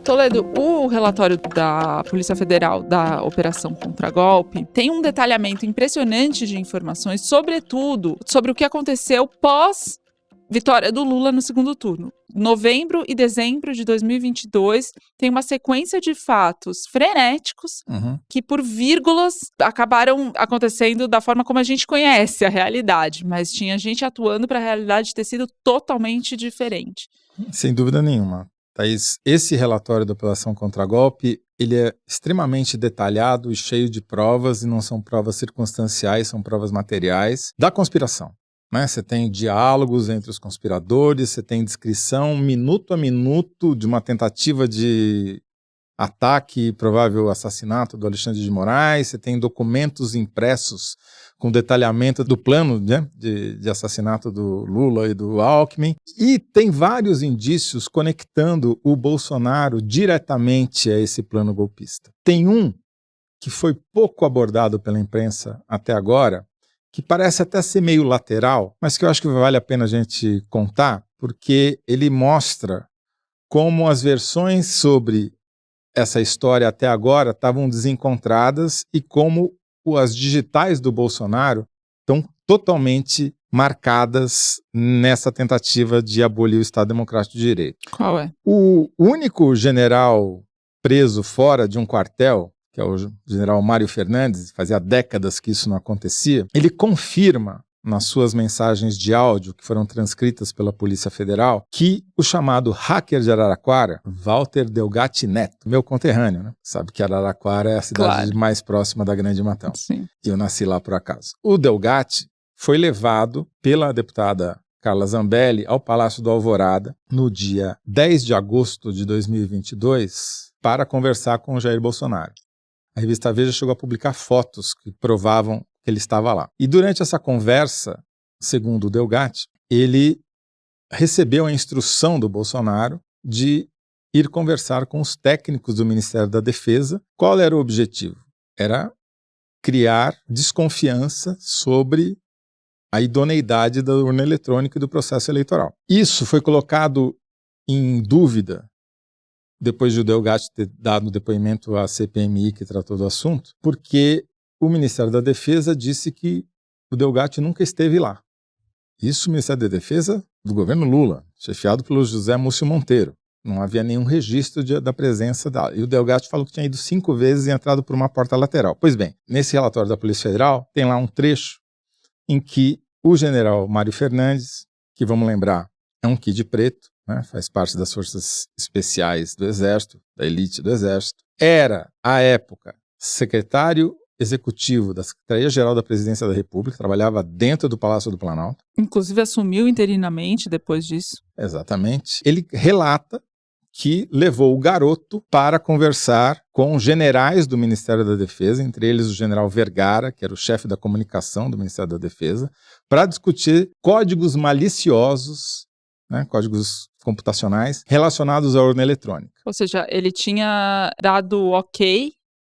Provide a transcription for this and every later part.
Toledo, o relatório da Polícia Federal da Operação Contragolpe tem um detalhamento impressionante de informações, sobretudo sobre o que aconteceu pós vitória do Lula no segundo turno. Novembro e dezembro de 2022 tem uma sequência de fatos frenéticos que, por vírgulas, acabaram acontecendo da forma como a gente conhece a realidade, mas tinha gente atuando para a realidade ter sido totalmente diferente. Sem dúvida nenhuma. Thaís, esse relatório da Operação Contragolpe, ele é extremamente detalhado e cheio de provas, e não são provas circunstanciais, são provas materiais da conspiração. Você tem diálogos entre os conspiradores, você tem descrição minuto a minuto de uma tentativa de ataque e provável assassinato do Alexandre de Moraes, você tem documentos impressos com detalhamento do plano, né, de assassinato do Lula e do Alckmin, e tem vários indícios conectando o Bolsonaro diretamente a esse plano golpista. Tem um que foi pouco abordado pela imprensa até agora, que parece até ser meio lateral, mas que eu acho que vale a pena a gente contar, porque ele mostra como as versões sobre essa história até agora estavam desencontradas e como as digitais do Bolsonaro estão totalmente marcadas nessa tentativa de abolir o Estado Democrático de Direito. Qual é? O único general preso fora de um quartel, que é o general Mário Fernandes, fazia décadas que isso não acontecia, ele confirma nas suas mensagens de áudio, que foram transcritas pela Polícia Federal, que o chamado hacker de Araraquara, Walter Delgatti Neto, meu conterrâneo, né? Sabe que Araraquara é a cidade mais próxima da Grande Matão. Sim. E eu nasci lá por acaso. O Delgatti foi levado pela deputada Carla Zambelli ao Palácio do Alvorada no dia 10 de agosto de 2022 para conversar com o Jair Bolsonaro. A revista Veja chegou a publicar fotos que provavam que ele estava lá. E durante essa conversa, segundo o Delgatti, ele recebeu a instrução do Bolsonaro de ir conversar com os técnicos do Ministério da Defesa. Qual era o objetivo? Era criar desconfiança sobre a idoneidade da urna eletrônica e do processo eleitoral. Isso foi colocado em dúvida depois de o Delgatti ter dado depoimento à CPMI que tratou do assunto, porque o Ministério da Defesa disse que o Delgatti nunca esteve lá. Isso o Ministério da Defesa do governo Lula, chefiado pelo José Múcio Monteiro. Não havia nenhum registro da presença dela. E o Delgatti falou que tinha ido 5 vezes e entrado por uma porta lateral. Pois bem, nesse relatório da Polícia Federal, tem lá um trecho em que o general Mário Fernandes, que vamos lembrar, é um kid preto, né, faz parte das forças especiais do Exército, da elite do Exército, era, à época, secretário executivo da Secretaria-Geral da Presidência da República, trabalhava dentro do Palácio do Planalto. Inclusive assumiu interinamente depois disso. Exatamente. Ele relata que levou o garoto para conversar com generais do Ministério da Defesa, entre eles o general Vergara, que era o chefe da comunicação do Ministério da Defesa, para discutir códigos maliciosos, né, códigos computacionais relacionados à urna eletrônica. Ou seja, ele tinha dado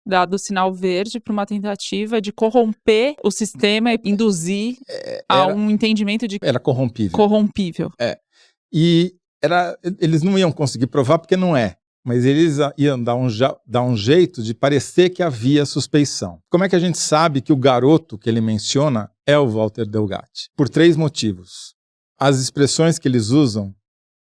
dado sinal verde para uma tentativa de corromper o sistema e induzir a um entendimento de... Era corrompível. Corrompível. E eles não iam conseguir provar porque não é, mas eles iam dar um jeito de parecer que havia suspeição. Como é que a gente sabe que o garoto que ele menciona é o Walter Delgatti? Por 3 motivos. As expressões que eles usam,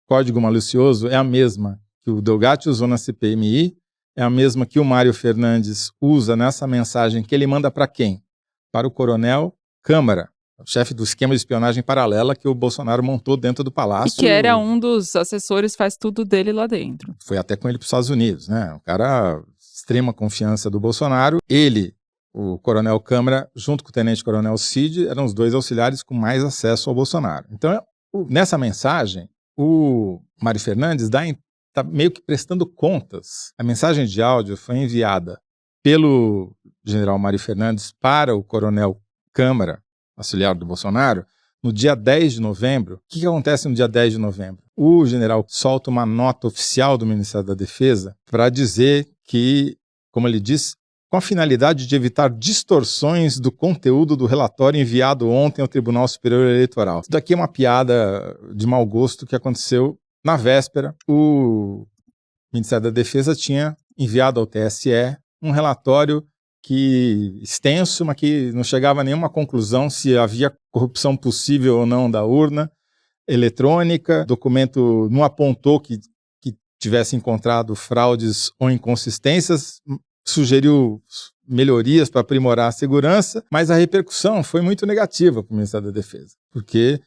código malicioso, é a mesma que o Delgatti usou na CPMI, é a mesma que o Mário Fernandes usa nessa mensagem que ele manda para quem? Para o coronel Câmara, o chefe do esquema de espionagem paralela que o Bolsonaro montou dentro do palácio. E que era um dos assessores, faz tudo dele lá dentro. Foi até com ele para os Estados Unidos, né? O cara, extrema confiança do Bolsonaro. Ele, o coronel Câmara, junto com o tenente-coronel Cid, eram os 2 auxiliares com mais acesso ao Bolsonaro. Então, nessa mensagem, o Mário Fernandes está meio que prestando contas. A mensagem de áudio foi enviada pelo general Mário Fernandes para o coronel Câmara, auxiliar do Bolsonaro, no dia 10 de novembro. O que acontece no dia 10 de novembro? O general solta uma nota oficial do Ministério da Defesa para dizer que, como ele diz, com a finalidade de evitar distorções do conteúdo do relatório enviado ontem ao Tribunal Superior Eleitoral. Isso daqui é uma piada de mau gosto que aconteceu na véspera. O Ministério da Defesa tinha enviado ao TSE um relatório extenso, mas que não chegava a nenhuma conclusão se havia corrupção possível ou não da urna eletrônica. O documento não apontou que tivesse encontrado fraudes ou inconsistências, sugeriu melhorias para aprimorar a segurança, mas a repercussão foi muito negativa para o Ministério da Defesa, porque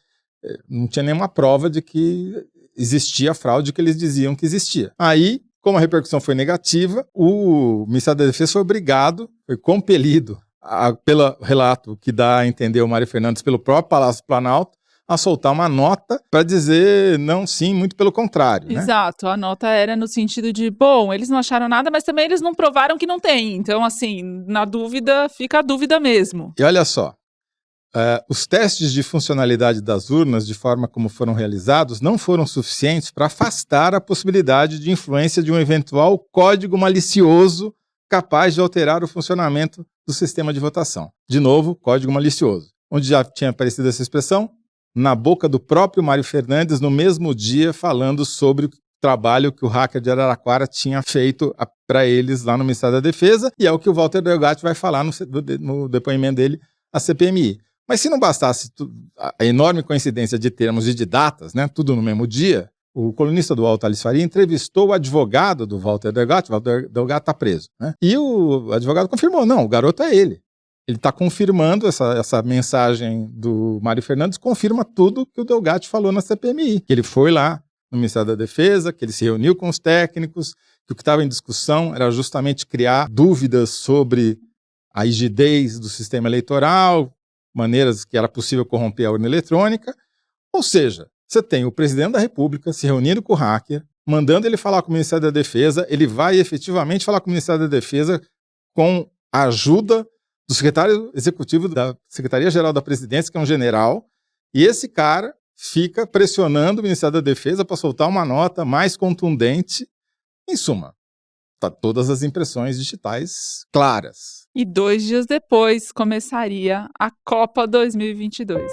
não tinha nenhuma prova de que existia a fraude que eles diziam que existia. Aí, como a repercussão foi negativa, o Ministério da Defesa foi compelido, pelo relato que dá a entender o Mário Fernandes, pelo próprio Palácio do Planalto, a soltar uma nota para dizer não, sim, muito pelo contrário. Exato, a nota era no sentido de, bom, eles não acharam nada, mas também eles não provaram que não tem. Então, assim, na dúvida, fica a dúvida mesmo. E olha só, os testes de funcionalidade das urnas, de forma como foram realizados, não foram suficientes para afastar a possibilidade de influência de um eventual código malicioso capaz de alterar o funcionamento do sistema de votação. De novo, código malicioso. Onde já tinha aparecido essa expressão? Na boca do próprio Mário Fernandes, no mesmo dia, falando sobre o trabalho que o hacker de Araraquara tinha feito para eles lá no Ministério da Defesa, e é o que o Walter Delgatti vai falar no depoimento dele à CPMI. Mas se não bastasse a enorme coincidência de termos e de datas, né, tudo no mesmo dia, o colunista do UOL, Thales Faria, entrevistou o advogado do Walter Delgatti. O Walter Delgatti está preso, né? E o advogado confirmou, não, o garoto é ele. Ele está confirmando essa mensagem do Mário Fernandes, confirma tudo que o Delgatti falou na CPMI. Que ele foi lá no Ministério da Defesa, que ele se reuniu com os técnicos, que o que estava em discussão era justamente criar dúvidas sobre a rigidez do sistema eleitoral, maneiras que era possível corromper a urna eletrônica. Ou seja, você tem o presidente da República se reunindo com o hacker, mandando ele falar com o Ministério da Defesa, ele vai efetivamente falar com o Ministério da Defesa com a ajuda do secretário executivo da Secretaria-Geral da Presidência, que é um general, e esse cara fica pressionando o Ministério da Defesa para soltar uma nota mais contundente. Em suma, tá todas as impressões digitais claras. E 2 dias depois começaria a Copa 2022.